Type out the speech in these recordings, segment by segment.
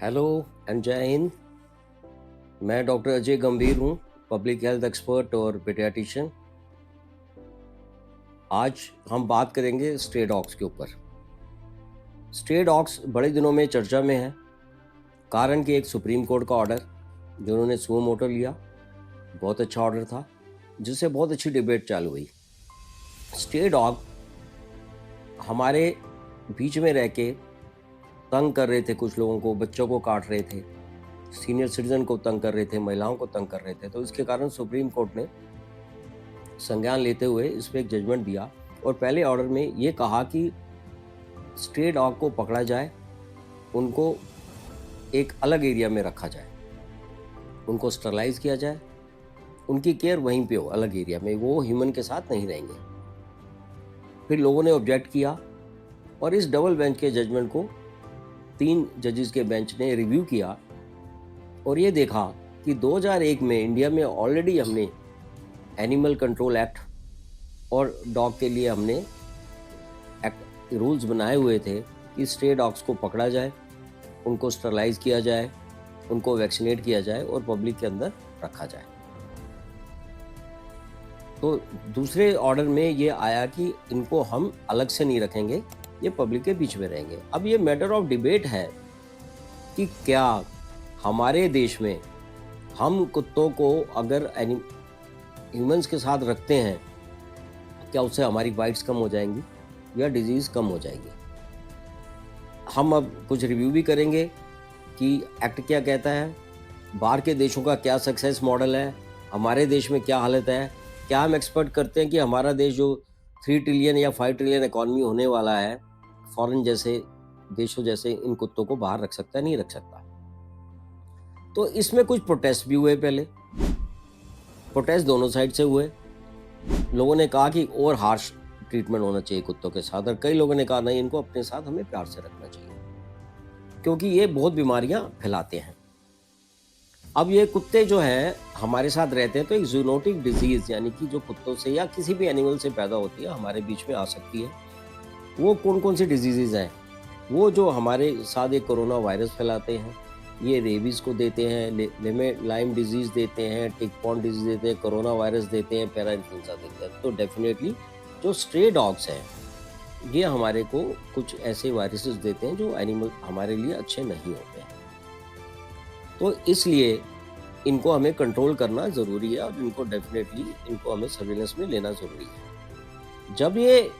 Hello and जय हिंद। मैं doctor Ajay गंभीर हूँ, पब्लिक हेल्थ एक्सपर्ट और पीडियाट्रिशियन। आज हम बात करेंगे स्ट्रे डॉग्स के ऊपर। स्ट्रे डॉग्स बड़े दिनों में चर्चा में है, कारण कि एक सुप्रीम कोर्ट का ऑर्डर जिन्होंने सुओ मोटो लिया, बहुत अच्छा ऑर्डर था, जिससे बहुत अच्छी डिबेट चालू हुई। स्ट्रे डॉग हमारे बीच में रह के तंग कर रहे थे, कुछ लोगों को, बच्चों को काट रहे थे, सीनियर सिटीजन को तंग कर रहे थे, महिलाओं को तंग कर रहे थे। तो इसके कारण सुप्रीम कोर्ट ने संज्ञान लेते हुए इस पर एक जजमेंट दिया और पहले ऑर्डर में ये कहा कि स्ट्रे डॉग को पकड़ा जाए, उनको एक अलग एरिया में रखा जाए, उनको स्टरलाइज किया जाए, उनकी केयर वहीं पे हो, अलग एरिया में, वो ह्यूमन के साथ नहीं रहेंगे। फिर लोगों ने ऑब्जेक्ट किया और इस डबल बेंच के जजमेंट को 3 जजेस के बेंच ने रिव्यू किया और ये देखा कि 2001 में इंडिया में ऑलरेडी हमने एनिमल कंट्रोल एक्ट और डॉग के लिए हमने रूल्स बनाए हुए थे कि स्ट्रे डॉग्स को पकड़ा जाए, उनको स्टरलाइज किया जाए, उनको वैक्सीनेट किया जाए और पब्लिक के अंदर रखा जाए। तो दूसरे ऑर्डर में ये आया कि इनको हम अलग से नहीं रखेंगे, ये पब्लिक के बीच में रहेंगे। अब ये मैटर ऑफ डिबेट है कि क्या हमारे देश में हम कुत्तों को अगर ह्यूमंस के साथ रखते हैं, क्या उससे हमारी बाइट्स कम हो जाएंगी या डिजीज़ कम हो जाएगी। हम अब कुछ रिव्यू भी करेंगे कि एक्ट क्या कहता है, बाहर के देशों का क्या सक्सेस मॉडल है, हमारे देश में क्या हालत है, क्या हम एक्सपेक्ट करते हैं कि हमारा देश जो 3 ट्रिलियन या 5 ट्रिलियन इकॉनमी होने वाला है, फॉरेन जैसे देशों जैसे इन कुत्तों को बाहर रख सकता है, नहीं रख सकता। तो इसमें कुछ प्रोटेस्ट भी हुए, पहले प्रोटेस्ट दोनों साइड से हुए। लोगों ने कहा कि और हार्श ट्रीटमेंट होना चाहिए कुत्तों के साथ, और कई लोगों ने कहा नहीं, इनको अपने साथ हमें प्यार से रखना चाहिए क्योंकि ये बहुत बीमारियां फैलाते हैं। अब ये कुत्ते जो हैं हमारे साथ रहते हैं, तो एक जूनोटिक डिजीज यानी कि जो कुत्तों से या किसी भी एनिमल से पैदा होती है, हमारे बीच में आ सकती है। वो कौन कौन सी डिजीजेज हैं? वो जो हमारे साथ एक कोरोना वायरस फैलाते हैं, ये रेबीज को देते हैं, लाइम डिजीज देते हैं, टिक पॉन्ड डिजीज देते हैं, कोरोना वायरस देते हैं, पैरा इन्फ्लुएंजा देते हैं। तो डेफिनेटली जो स्ट्रे डॉग्स हैं ये हमारे को कुछ ऐसे वायरसेस देते हैं जो एनिमल हमारे लिए अच्छे नहीं होते हैं। तो इसलिए इनको हमें कंट्रोल करना ज़रूरी है और इनको डेफिनेटली इनको हमें सर्विलेंस में लेना ज़रूरी है। जब ये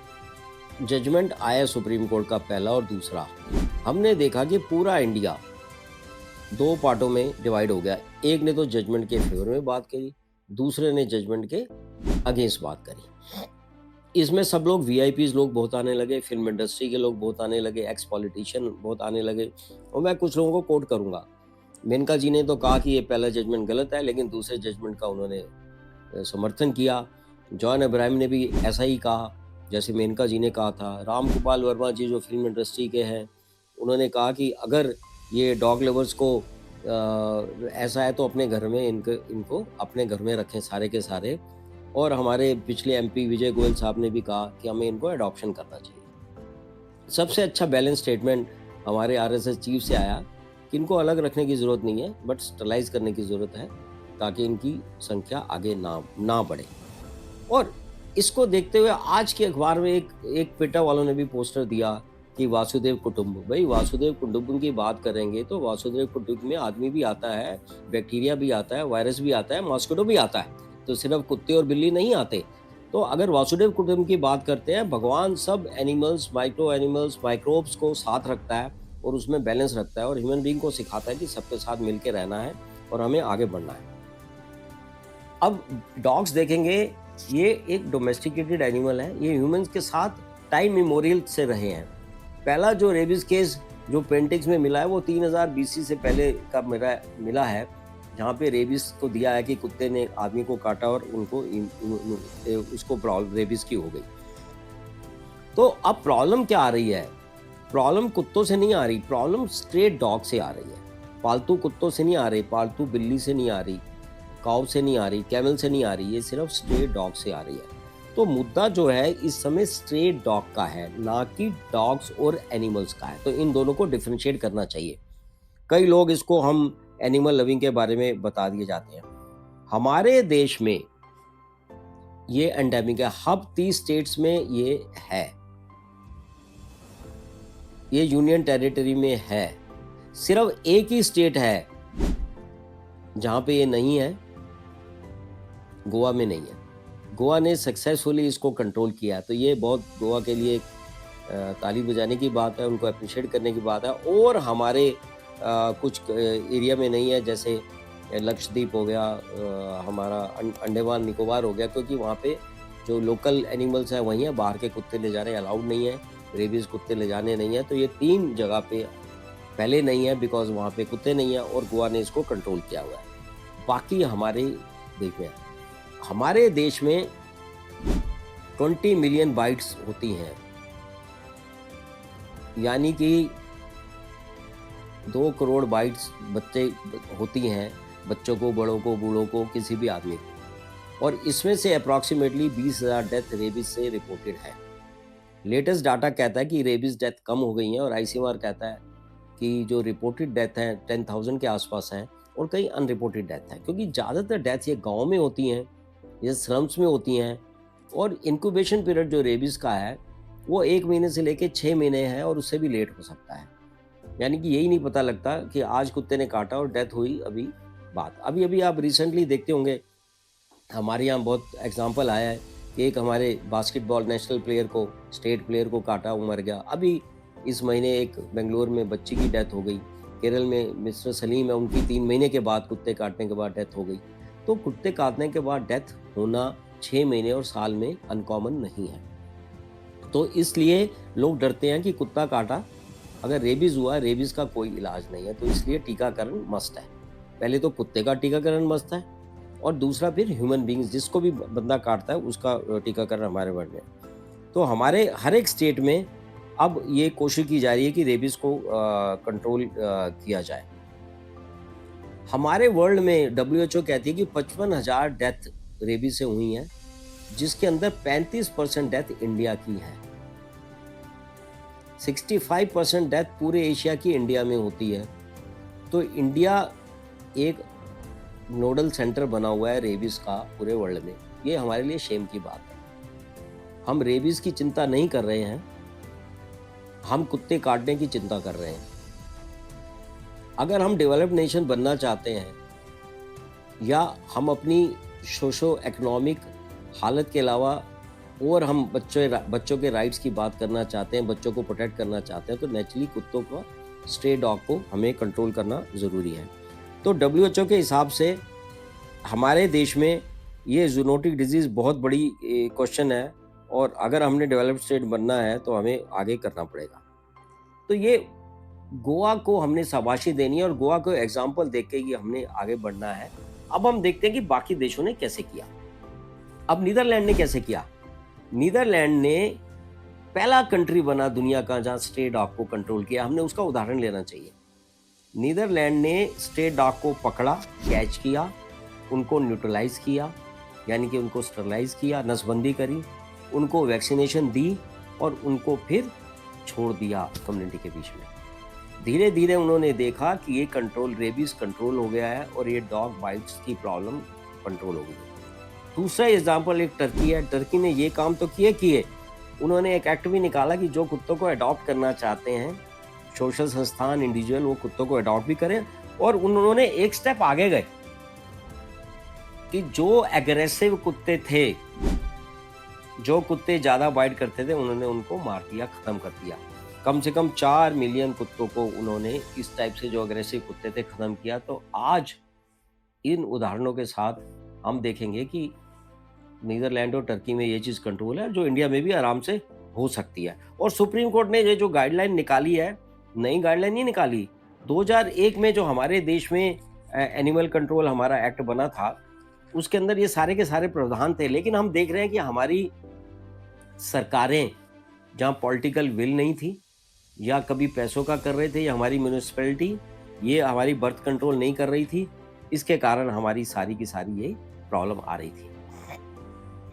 जजमेंट आया सुप्रीम कोर्ट का पहला और दूसरा, हमने देखा कि पूरा इंडिया 2 पार्टों में डिवाइड हो गया। एक ने तो जजमेंट के फेवर में बात करी, दूसरे ने जजमेंट के अगेंस्ट बात करी। इसमें सब लोग वीआईपीज लोग बहुत आने लगे, फिल्म इंडस्ट्री के लोग बहुत आने लगे, एक्स पॉलिटिशियन बहुत आने लगे, और मैं कुछ लोगों को कोट करूंगा। मेनका जी ने तो कहा कि ये पहला जजमेंट गलत है, लेकिन दूसरे जजमेंट का उन्होंने समर्थन किया। जॉन अब्राहम ने भी ऐसा ही कहा जैसे मेनका जी ने कहा था। राम गोपाल वर्मा जी जो फिल्म इंडस्ट्री के हैं, उन्होंने कहा कि अगर ये डॉग लवर्स को ऐसा है तो अपने घर में इनको अपने घर में रखें सारे के सारे। और हमारे पिछले एमपी विजय गोयल साहब ने भी कहा कि हमें इनको अडॉप्शन करना चाहिए। सबसे अच्छा बैलेंस स्टेटमेंट हमारे आरएसएस चीफ से आया कि इनको अलग रखने की ज़रूरत नहीं है, बट स्टरलाइज करने की ज़रूरत है ताकि इनकी संख्या आगे ना बढ़े। और इसको देखते हुए आज के अखबार में एक पेटा वालों ने भी पोस्टर दिया कि वासुदेव कुटुंब। भाई वासुदेव कुटुंब की बात करेंगे तो वासुदेव कुटुंब में आदमी भी आता है, बैक्टीरिया भी आता है, वायरस भी आता है, मॉस्किटो भी आता है, तो सिर्फ कुत्ते और बिल्ली नहीं आते। तो अगर वासुदेव कुटुंब की बात करते हैं, भगवान सब एनिमल्स, माइक्रो एनिमल्स, माइक्रोब्स को साथ रखता है और उसमें बैलेंस रखता है और ह्यूमन बीइंग को सिखाता है कि सबके साथ मिलकर रहना है और हमें आगे बढ़ना है। अब डॉग्स देखेंगे, ये एक डोमेस्टिकेटेड एनिमल है, ये ह्यूमंस के साथ टाइम मेमोरियल से रहे हैं। पहला जो रेबीज केस जो पेंटिक्स में मिला है वो 3000 बीसी से पहले का मिला है, जहाँ पे रेबीज को दिया है कि कुत्ते ने आदमी को काटा और उनको उसको रेबीज की हो गई। तो अब प्रॉब्लम क्या आ रही है? प्रॉब्लम कुत्तों से नहीं आ रही, प्रॉब्लम स्ट्रे डॉग से आ रही है। पालतू कुत्तों से नहीं आ रही, पालतू बिल्ली से नहीं आ रही, काऊ से नहीं आ रही, कैमल से नहीं आ रही, ये सिर्फ स्ट्रे डॉग से आ रही है। तो मुद्दा जो है इस समय स्ट्रे डॉग का है, ना कि डॉग्स और एनिमल्स का है। तो इन दोनों को डिफरेंशिएट करना चाहिए। कई लोग इसको हम एनिमल लविंग के बारे में बता दिए जाते हैं। हमारे देश में ये एंडेमिक है, हब 30 स्टेट्स में ये है, ये यूनियन टेरिटरी में है। सिर्फ एक ही स्टेट है जहां पे ये नहीं है, गोवा में नहीं है। गोवा ने सक्सेसफुली इसको कंट्रोल किया, तो ये बहुत गोवा के लिए ताली बजाने की बात है, उनको अप्रिशिएट करने की बात है। और हमारे कुछ एरिया में नहीं है, जैसे लक्षद्वीप हो गया, हमारा अंडमान निकोबार हो गया, क्योंकि वहाँ पे जो लोकल एनिमल्स हैं वहीं हैं, बाहर के कुत्ते ले जाने अलाउड नहीं है, रेबीज़ कुत्ते ले जाने नहीं है। तो ये 3 जगह पे पहले नहीं है बिकॉज वहाँ पे कुत्ते नहीं है, और गोवा ने इसको कंट्रोल किया हुआ है। बाकी हमारे देश में 20 मिलियन बाइट्स होती हैं, यानी कि 2 करोड़ बाइट्स बच्चे होती हैं, बच्चों को, बड़ों को, बूढ़ों को, किसी भी आदमी को। और इसमें से अप्रॉक्सीमेटली 20,000 डेथ रेबीज से रिपोर्टेड है। लेटेस्ट डाटा कहता है कि रेबीज डेथ कम हो गई हैं, और आईसीएमआर कहता है कि जो रिपोर्टेड डेथ हैं 10,000 के आसपास हैं, और कई अनरिपोर्टेड डेथ हैं, क्योंकि ज़्यादातर डेथ ये गाँव में होती हैं, ये स्लम्स में होती हैं। और इंक्यूबेशन पीरियड जो रेबीज़ का है वो 1 महीने से लेके 6 महीने है, और उससे भी लेट हो सकता है। यानी कि यही नहीं पता लगता कि आज कुत्ते ने काटा और डेथ हुई अभी बात। अभी आप रिसेंटली देखते होंगे, हमारे यहाँ बहुत एग्जांपल आया है कि एक हमारे बास्केटबॉल नेशनल प्लेयर को, स्टेट प्लेयर को काटा, वो मर गया। अभी इस महीने एक बेंगलोर में बच्ची की डेथ हो गई। केरल में मिस्टर सलीम है, उनकी 3 महीने के बाद कुत्ते काटने के बाद डेथ हो गई। तो कुत्ते काटने के बाद डेथ होना 6 महीने और साल में अनकॉमन नहीं है। तो इसलिए लोग डरते हैं कि कुत्ता काटा, अगर रेबीज़ हुआ, रेबीज़ का कोई इलाज नहीं है, तो इसलिए टीकाकरण मस्ट है। पहले तो कुत्ते का टीकाकरण मस्ट है, और दूसरा फिर ह्यूमन बींग्स, जिसको भी बंदा काटता है उसका टीकाकरण हमारे वर्ल्ड में। तो हमारे हर एक स्टेट में अब ये कोशिश की जा रही है कि रेबीज़ को कंट्रोल किया जाए। हमारे वर्ल्ड में WHO कहती है कि 55,000 डेथ रेबीज़ से हुई हैं, जिसके अंदर 35% डेथ इंडिया की है। 65% डेथ पूरे एशिया की इंडिया में होती है। तो इंडिया एक नोडल सेंटर बना हुआ है रेबीज़ का पूरे वर्ल्ड में। ये हमारे लिए शेम की बात है। हम रेबीज़ की चिंता नहीं कर रहे हैं, हम कुत्ते काटने की चिंता कर रहे हैं। अगर हम डेवलप्ड नेशन बनना चाहते हैं, या हम अपनी सोशो इकोनॉमिक हालत के अलावा और हम बच्चों के राइट्स की बात करना चाहते हैं, बच्चों को प्रोटेक्ट करना चाहते हैं, तो नेचुरली कुत्तों को, स्ट्रे डॉग को हमें कंट्रोल करना ज़रूरी है। तो WHO के हिसाब से हमारे देश में ये जूनोटिक डिजीज़ बहुत बड़ी क्वेश्चन है, और अगर हमने डेवलप्ड स्टेट बनना है तो हमें आगे करना पड़ेगा। तो ये गोवा को हमने शाबाशी देनी है, और गोवा को एग्जाम्पल देख के ये हमने आगे बढ़ना है। अब हम देखते हैं कि बाकी देशों ने कैसे किया। अब नीदरलैंड ने कैसे किया। नीदरलैंड ने पहला कंट्री बना दुनिया का जहां स्ट्रे डॉग को कंट्रोल किया। हमने उसका उदाहरण लेना चाहिए। नीदरलैंड ने स्ट्रे डॉग को पकड़ा, कैच किया, उनको न्यूट्रलाइज किया, यानी कि उनको स्टरलाइज किया, नसबंदी करी, उनको वैक्सीनेशन दी, और उनको फिर छोड़ दिया कम्युनिटी के बीच में। धीरे धीरे उन्होंने देखा कि ये कंट्रोल, रेबीज़ कंट्रोल हो गया है, और ये डॉग बाइट्स की प्रॉब्लम कंट्रोल हो गई है। दूसरा एग्जाम्पल एक टर्की है। टर्की ने ये काम तो किए, उन्होंने एक एक्ट भी निकाला कि जो कुत्तों को अडॉप्ट करना चाहते हैं, सोशल संस्थान, इंडिविजुअल, वो कुत्तों को अडॉप्ट भी करें। और उन्होंने एक स्टेप आगे गए कि जो एग्रेसिव कुत्ते थे, जो कुत्ते ज़्यादा बाइट करते थे, उन्होंने उनको मार दिया, ख़त्म कर दिया। कम से कम 4 मिलियन कुत्तों को उन्होंने इस टाइप से, जो अग्रेसिव कुत्ते थे, ख़त्म किया। तो आज इन उदाहरणों के साथ हम देखेंगे कि नीदरलैंड और टर्की में ये चीज़ कंट्रोल है, जो इंडिया में भी आराम से हो सकती है। और सुप्रीम कोर्ट ने ये जो गाइडलाइन निकाली है, नई गाइडलाइन नहीं निकाली, 2001 में जो हमारे देश में एनिमल कंट्रोल हमारा एक्ट बना था, उसके अंदर ये सारे के सारे प्रावधान थे। लेकिन हम देख रहे हैं कि हमारी सरकारें, जहाँ पॉलिटिकल विल नहीं थी, या कभी पैसों का कर रहे थे, या हमारी म्यूनिसिपैलिटी ये हमारी बर्थ कंट्रोल नहीं कर रही थी, इसके कारण हमारी सारी की सारी ये प्रॉब्लम आ रही थी।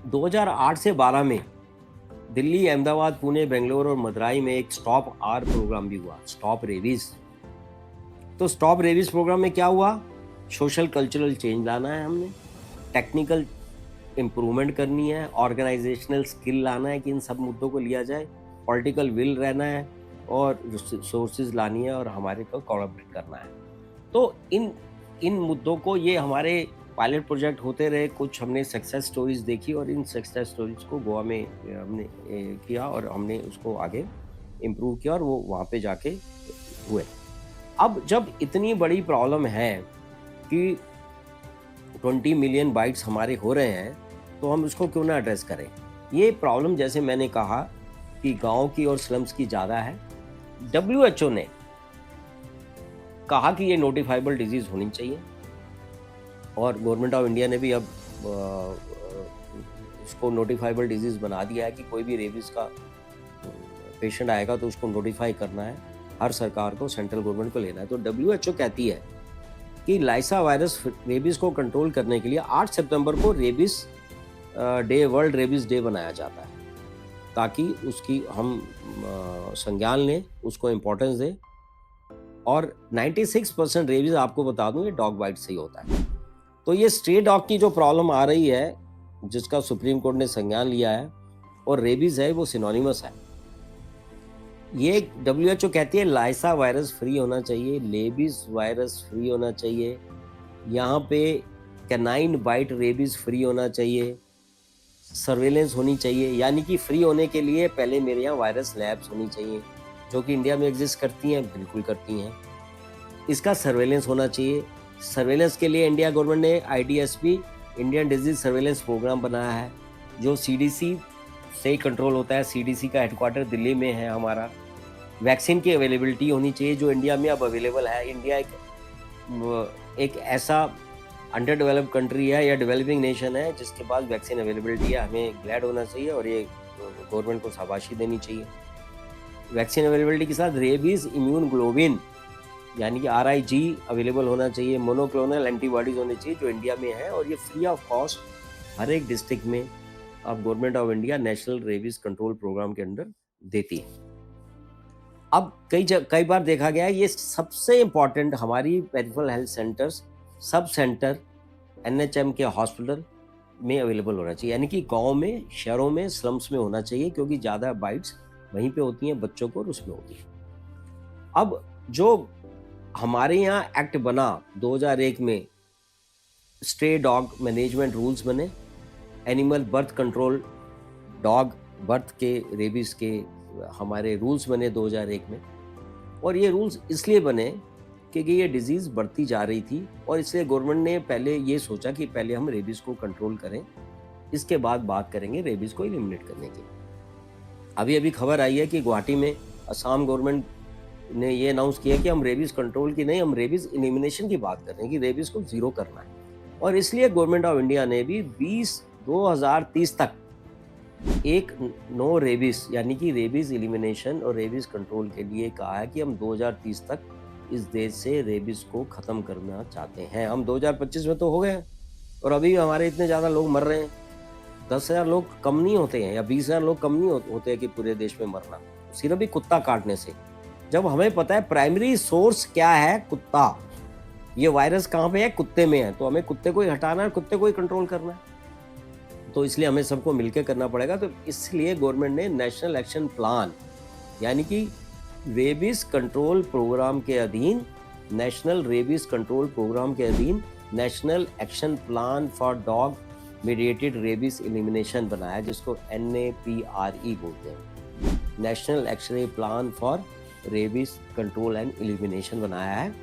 2008 से 12 में दिल्ली, अहमदाबाद, पुणे, बेंगलोर और मदुरई में एक स्टॉप आर प्रोग्राम भी हुआ, स्टॉप रेबीज। तो स्टॉप रेबीज प्रोग्राम में क्या हुआ, सोशल कल्चरल चेंज लाना है हमने, टेक्निकल इम्प्रूवमेंट करनी है, ऑर्गेनाइजेशनल स्किल लाना है कि इन सब मुद्दों को लिया जाए, पॉलिटिकल विल रहना है और सोर्सेज लानी है और हमारे को कोलैबोरेट करना है। तो इन इन मुद्दों को, ये हमारे पायलट प्रोजेक्ट होते रहे, कुछ हमने सक्सेस स्टोरीज देखी और इन सक्सेस स्टोरीज को गोवा में हमने किया और हमने उसको आगे इम्प्रूव किया और वो वहाँ पे जाके हुए। अब जब इतनी बड़ी प्रॉब्लम है कि 20 मिलियन बाइट्स हमारे हो रहे हैं, तो हम उसको क्यों ना एड्रेस करें। ये प्रॉब्लम, जैसे मैंने कहा कि गांव की और स्लम्स की ज़्यादा है। WHO ने कहा कि ये नोटिफाइबल डिजीज़ होनी चाहिए और गवर्नमेंट ऑफ इंडिया ने भी अब उसको नोटिफाइबल डिजीज़ बना दिया है कि कोई भी रेबीज़ का पेशेंट आएगा तो उसको नोटिफाई करना है, हर सरकार को, सेंट्रल गवर्नमेंट को लेना है। तो WHO कहती है कि लाइसा वायरस रेबीज़ को कंट्रोल करने के लिए 8 सितंबर को rabies day, world rabies day बनाया जाता है, ताकि उसकी हम संज्ञान लें, उसको इम्पोर्टेंस दें। और 96% रेबीज़, आपको बता दूं, ये डॉग बाइट से ही होता है। तो ये स्ट्रे डॉग की जो प्रॉब्लम आ रही है, जिसका सुप्रीम कोर्ट ने संज्ञान लिया है, और रेबीज़ है, वो सिनोनिमस है। ये WHO कहती है लाइसा वायरस फ्री होना चाहिए, लेबीज वायरस फ्री होना चाहिए, यहाँ पे कैनाइन बाइट रेबीज फ्री होना चाहिए, सर्वेलेंस होनी चाहिए। यानी कि फ्री होने के लिए पहले मेरे यहाँ वायरस लैब्स होनी चाहिए, जो कि इंडिया में एग्जिस्ट करती हैं, बिल्कुल करती हैं। इसका सर्वेलेंस होना चाहिए। सर्वेलेंस के लिए इंडिया गवर्नमेंट ने IDSP, Indian disease surveillance programme बनाया है, जो CDC से कंट्रोल होता है। CDC का हेडक्वार्टर दिल्ली में है हमारा। वैक्सीन की अवेलेबिलिटी होनी चाहिए, जो इंडिया में अब अवेलेबल है। इंडिया एक ऐसा अंडर डेवलप्ड कंट्री है या डेवलपिंग नेशन है जिसके पास वैक्सीन अवेलेबिलिटी है। हमें ग्लैड होना चाहिए और ये गवर्नमेंट को शाबाशी देनी चाहिए। वैक्सीन अवेलेबिलिटी के साथ रेबीज इम्यून ग्लोबिन यानी कि RIG अवेलेबल होना चाहिए। मोनोक्लोनल एंटीबॉडीज होने चाहिए, जो इंडिया में है, और ये फ्री ऑफ कॉस्ट हर एक डिस्ट्रिक्ट में अब government of India national rabies control programme के अंडर देती है। अब कई बार देखा गया है, ये सबसे इम्पॉर्टेंट हमारी peripheral health centres, sub centre, NHM के हॉस्पिटल में अवेलेबल होना चाहिए। यानी कि गांव में, शहरों में, स्लम्स में होना चाहिए, क्योंकि ज़्यादा बाइट्स वहीं पे होती हैं बच्चों को और उसमें होती है। अब जो हमारे यहाँ एक्ट बना 2001 में, स्ट्रे डॉग मैनेजमेंट रूल्स बने, animal birth control, dog birth के रेबीज़ के हमारे रूल्स बने 2001 में। और ये रूल्स इसलिए बने क्योंकि ये डिजीज़ बढ़ती जा रही थी, और इसलिए गवर्नमेंट ने पहले ये सोचा कि पहले हम रेबीज़ को कंट्रोल करें, इसके बाद बात करेंगे रेबीज़ को एलिमिनेट करने की। अभी खबर आई है कि गुवाहाटी में असम गवर्नमेंट ने ये अनाउंस किया कि हम रेबीज़ कंट्रोल की नहीं, हम रेबीज़ एलिमिनेशन की बात कर रहे हैं कि रेबीज़ को ज़ीरो करना है। और इसलिए गवर्नमेंट ऑफ इंडिया ने भी 2030 तक एक नो रेबीज़ यानी कि रेबीज़ एलिमिनेशन और रेबीज़ कंट्रोल के लिए कहा है कि हम 2030 तक इस देश से रेबीज़ को ख़त्म करना चाहते हैं। हम 2025 में तो हो गए हैं और अभी हमारे इतने ज़्यादा लोग मर रहे हैं। 10,000 लोग कम नहीं होते हैं या 20,000 लोग कम नहीं होते हैं कि पूरे देश में मरना, सिर्फ भी कुत्ता काटने से। जब हमें पता है प्राइमरी सोर्स क्या है, कुत्ता, ये वायरस कहाँ पे है, कुत्ते में है, तो हमें कुत्ते को ही हटाना है, कुत्ते को ही कंट्रोल करना है। तो इसलिए हमें सबको मिलकर करना पड़ेगा। तो इसलिए गवर्नमेंट ने नेशनल एक्शन प्लान यानी कि रेबीज़ कंट्रोल प्रोग्राम के अधीन, नेशनल रेबीज़ कंट्रोल प्रोग्राम के अधीन national action plan for dog mediated rabies elimination बनाया, जिसको NAPRE बोलते हैं, national action plan for rabies control and elimination बनाया है।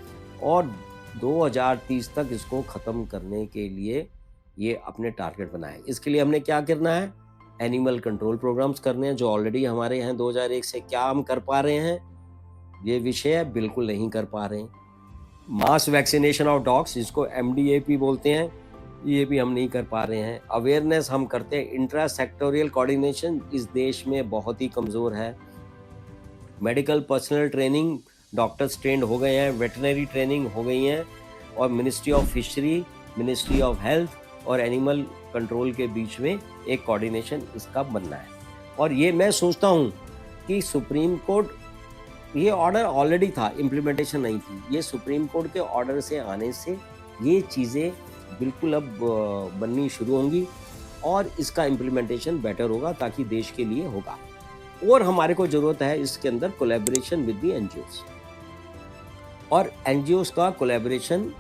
और 2030 तक इसको ख़त्म करने के लिए ये अपने टारगेट बनाए। इसके लिए हमने क्या करना है, एनिमल कंट्रोल प्रोग्राम्स करने हैं, जो ऑलरेडी हमारे हैं 2001 से। क्या हम कर पा रहे हैं, ये विषय है, बिल्कुल नहीं कर पा रहे हैं। मास वैक्सीनेशन ऑफ डॉग्स, जिसको MDAP बोलते हैं, ये भी हम नहीं कर पा रहे हैं। अवेयरनेस हम करते हैं, इंट्रा सेक्टोरियल कोऑर्डिनेशन इस देश में बहुत ही कमज़ोर है। Medical personnel training, doctors trend हो गए हैं, वेटनरी ट्रेनिंग हो गई हैं, और ministry of fishery, ministry of health और एनिमल कंट्रोल के बीच में एक कोऑर्डिनेशन इसका बनना है। और ये मैं सोचता हूँ कि सुप्रीम कोर्ट ये ऑर्डर ऑलरेडी था, इम्प्लीमेंटेशन नहीं थी। ये सुप्रीम कोर्ट के ऑर्डर से आने से ये चीज़ें बिल्कुल अब बननी शुरू होंगी और इसका इम्प्लीमेंटेशन बेटर होगा, ताकि देश के लिए होगा। और हमारे को ज़रूरत है इसके अंदर कोलैबोरेशन विद द एनजीओज़, और एनजीओज़ का कोलैबोरेशन,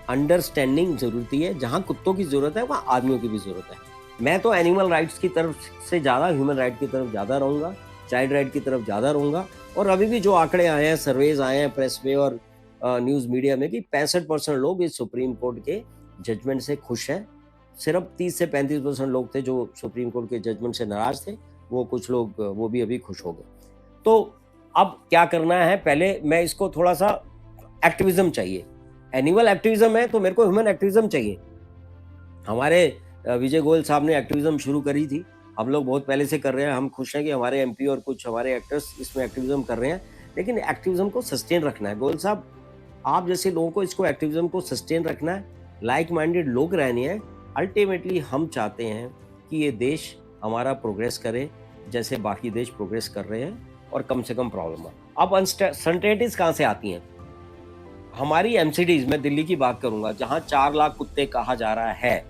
अंडरस्टैंडिंग ज़रूरी है। जहाँ कुत्तों की ज़रूरत है वहाँ आदमियों की भी ज़रूरत है। मैं तो एनिमल राइट्स की तरफ से ज़्यादा ह्यूमन राइट की तरफ ज़्यादा रहूँगा, चाइल्ड राइट की तरफ ज़्यादा रहूँगा। और अभी भी जो आंकड़े आए हैं, सर्वेज आए हैं प्रेस में और न्यूज़ मीडिया में, कि 65% लोग इस सुप्रीम कोर्ट के जजमेंट से खुश हैं। सिर्फ 30 से 35% लोग थे जो सुप्रीम कोर्ट के जजमेंट से नाराज थे। वो कुछ लोग वो भी अभी खुश हो गए। तो अब क्या करना है, पहले मैं इसको थोड़ा सा एक्टिविज्म चाहिए। एनिमल एक्टिविज्म है तो मेरे को ह्यूमन एक्टिविज्म चाहिए। हमारे विजय गोयल साहब ने एक्टिविज्म शुरू करी थी, हम लोग बहुत पहले से कर रहे हैं। हम खुश हैं कि हमारे एमपी और कुछ हमारे एक्टर्स इसमें एक्टिविज्म कर रहे हैं, लेकिन एक्टिविज्म को सस्टेन रखना है। गोयल साहब, आप जैसे लोगों को इसको एक्टिविज्म को सस्टेन रखना है, लाइक माइंडेड लोग रहने हैं। अल्टीमेटली हम चाहते हैं कि ये देश हमारा प्रोग्रेस करे जैसे बाकी देश प्रोग्रेस कर रहे हैं, और कम से कम प्रॉब्लम है। अब अनसर्टेनिटीज कहाँ से आती हैं? हमारी एमसीडीज, मैं दिल्ली की बात करूंगा, जहां 4 लाख कुत्ते कहा जा रहा है,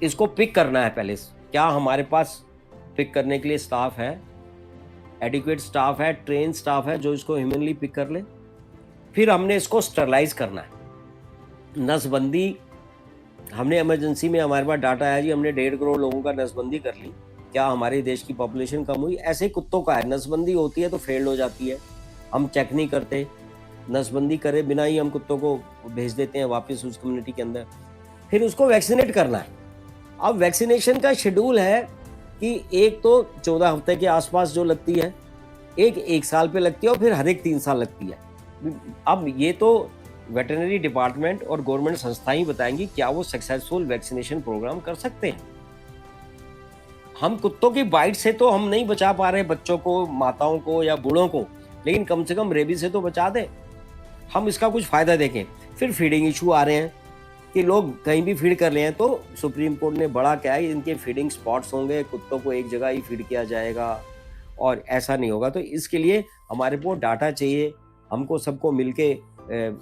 इसको पिक करना है पहले। क्या हमारे पास पिक करने के लिए स्टाफ है, एडिक्वेट स्टाफ है, ट्रेन स्टाफ है जो इसको ह्यूमनली पिक कर ले? फिर हमने इसको स्टरलाइज करना है। नसबंदी, हमने इमरजेंसी में, हमारे पास डाटा है जी, हमने 1.5 करोड़ लोगों का नसबंदी कर ली। क्या हमारे देश की पॉपुलेशन कम हुई? ऐसे कुत्तों का है, नसबंदी होती है तो फेल हो जाती है, हम चेक नहीं करते, नसबंदी करे बिना ही हम कुत्तों को भेज देते हैं वापस उस कम्युनिटी के अंदर। फिर उसको वैक्सीनेट करना है। अब वैक्सीनेशन का शेड्यूल है कि एक तो 14 हफ्ते के आसपास जो लगती है, एक साल पे लगती है, और फिर हर एक 3 साल लगती है। अब ये तो वेटरनरी डिपार्टमेंट और गवर्नमेंट संस्थाएं ही बताएंगी क्या वो सक्सेसफुल वैक्सीनेशन प्रोग्राम कर सकते हैं। हम कुत्तों की बाइट से तो हम नहीं बचा पा रहे बच्चों को, माताओं को या बूढ़ों को, लेकिन कम से कम रेबीज से तो बचा दें, हम इसका कुछ फायदा देखें। फिर फीडिंग इशू आ रहे हैं कि लोग कहीं भी फीड कर रहे हैं, तो सुप्रीम कोर्ट ने बड़ा क्या है, इनके फीडिंग स्पॉट्स होंगे, कुत्तों को एक जगह ही फीड किया जाएगा, और ऐसा नहीं होगा। तो इसके लिए हमारे को डाटा चाहिए, हमको सबको मिलके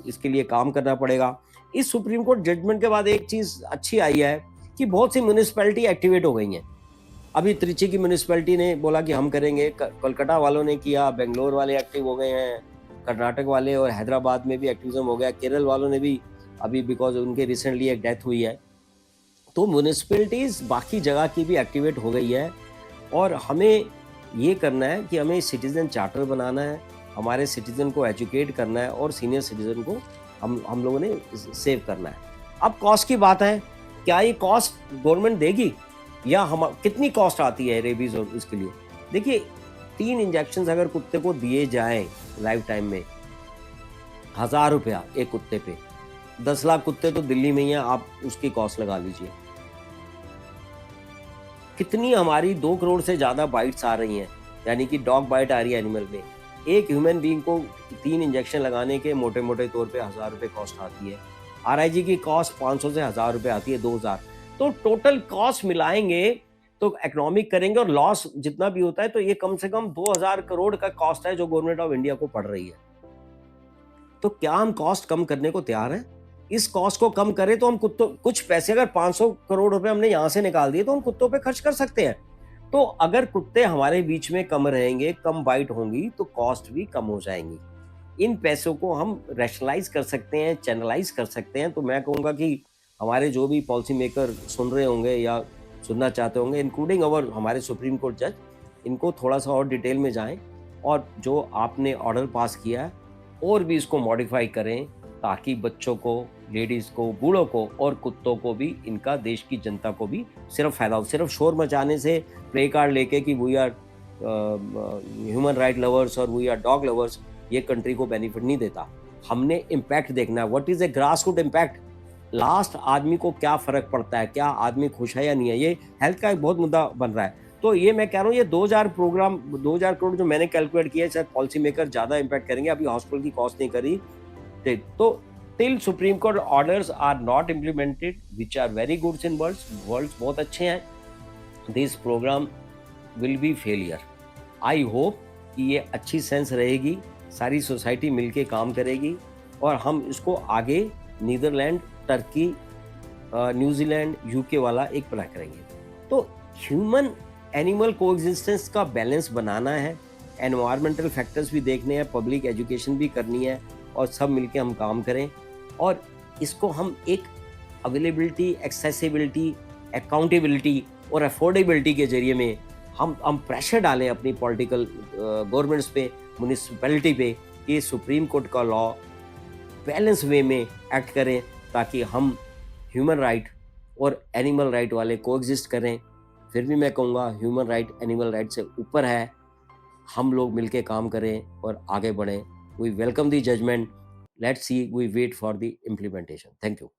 इसके लिए काम करना पड़ेगा। इस सुप्रीम कोर्ट जजमेंट के बाद एक चीज अच्छी आई है कि बहुत सी म्यूनिसिपैलिटी एक्टिवेट हो गई हैं। अभी त्रिची की म्यूनिसिपैलिटी ने बोला कि हम करेंगे, कोलकाता वालों ने किया, बेंगलोर वाले एक्टिव हो गए हैं, कर्नाटक वाले, और हैदराबाद में भी एक्टिविज्म हो गया, केरल वालों ने भी अभी, बिकॉज उनके रिसेंटली एक डेथ हुई है। तो म्यूनिसिपैलिटीज बाकी जगह की भी एक्टिवेट हो गई है, और हमें ये करना है कि हमें सिटीजन चार्टर बनाना है, हमारे सिटीजन को एजुकेट करना है, और सीनियर सिटीजन को हम लोगों ने सेव करना है। अब कॉस्ट की बात है, क्या ये कॉस्ट गवर्नमेंट देगी, या हम, कितनी कॉस्ट आती है रेबीज और इसके लिए? देखिए, 3 इंजेक्शन अगर कुत्ते को दिए जाएं लाइफ टाइम में, 1000 रुपया एक कुत्ते पे, 10 लाख कुत्ते तो दिल्ली में ही हैं, आप उसकी कॉस्ट लगा लीजिए। कितनी हमारी 2 करोड़ से ज्यादा बाइट्स आ रही हैं, यानी कि डॉग बाइट आ रही है एनिमल में। एक ह्यूमन बीइंग को 3 इंजेक्शन लगाने के मोटे मोटे तौर पे 1000 रुपये कॉस्ट आती है। आरआईजी की कॉस्ट 500 से 1000 रुपये आती है, 2000। तो टोटल कॉस्ट मिलाएंगे तो इकोनॉमिक करेंगे, और लॉस जितना भी होता है, तो ये कम से कम 2000 करोड़ का कॉस्ट है जो गवर्नमेंट ऑफ इंडिया को पड़ रही है। तो क्या हम कॉस्ट कम करने को तैयार हैं? इस कॉस्ट को कम करें तो हम कुत्तों, कुछ पैसे अगर 500 करोड़ रुपए हमने यहां से निकाल दिए तो हम कुत्तों पे खर्च कर सकते हैं। तो अगर कुत्ते हमारे बीच में कम रहेंगे, कम बाइट होंगी, तो कॉस्ट भी कम हो जाएंगी। इन पैसों को हम रैशनलाइज कर सकते हैं, चैनलाइज कर सकते हैं। तो मैं कहूँगा कि हमारे जो भी पॉलिसी मेकर सुन रहे होंगे या सुनना चाहते होंगे, इंक्लूडिंग और हमारे सुप्रीम कोर्ट जज, इनको थोड़ा सा और डिटेल में जाएं, और जो आपने ऑर्डर पास किया है और भी इसको मॉडिफाई करें, ताकि बच्चों को, लेडीज़ को, बूढ़ों को और कुत्तों को भी, इनका, देश की जनता को भी सिर्फ फ़ायदा हो। सिर्फ शोर मचाने से, प्ले कार्ड लेके कि we are human right lovers और वी आर डॉग लवर्स, ये कंट्री को बेनिफिट नहीं देता। हमने इम्पैक्ट देखना है, what is a grass root impact, last आदमी को क्या फर्क पड़ता है, क्या आदमी खुश है या नहीं है। ये हेल्थ का एक बहुत मुद्दा बन रहा है। तो ये मैं कह रहा हूँ, ये 2000 प्रोग्राम, 2000 करोड़ जो मैंने कैलकुलेट किया है, शायद पॉलिसी मेकर ज्यादा इम्पैक्ट करेंगे। अभी हॉस्पिटल की कॉस्ट नहीं करी तो till supreme court orders are not implemented, which are very goods in words बहुत अच्छे हैं, this programme will be failure. I hope कि ये अच्छी सेंस रहेगी, सारी सोसाइटी मिलके काम करेगी और हम इसको आगे नीदरलैंड, टर्की, न्यूजीलैंड, यूके वाला एक प्लान करेंगे। तो ह्यूमन एनिमल कोएग्जिस्टेंस का बैलेंस बनाना है, एनवायरमेंटल फैक्टर्स भी देखने हैं, पब्लिक एजुकेशन भी करनी है और सब मिलके हम काम करें और इसको हम एक अवेलेबिलिटी, एक्सेसिबिलिटी, अकाउंटेबिलिटी और अफोर्डेबिलिटी के ज़रिए में हम प्रेशर डालें अपनी पॉलिटिकल गवर्नमेंट्स पे, म्युनिसिपैलिटी पे कि सुप्रीम कोर्ट का लॉ बैलेंस वे में एक्ट करें ताकि हम ह्यूमन राइट और एनिमल राइट वाले कोएग्जिस्ट करें। फिर भी मैं कहूँगा ह्यूमन राइट एनिमल राइट से ऊपर है। हम लोग मिलके काम करें और आगे बढ़ें। We welcome the judgement. Let's see, we wait for the implementation. Thank you.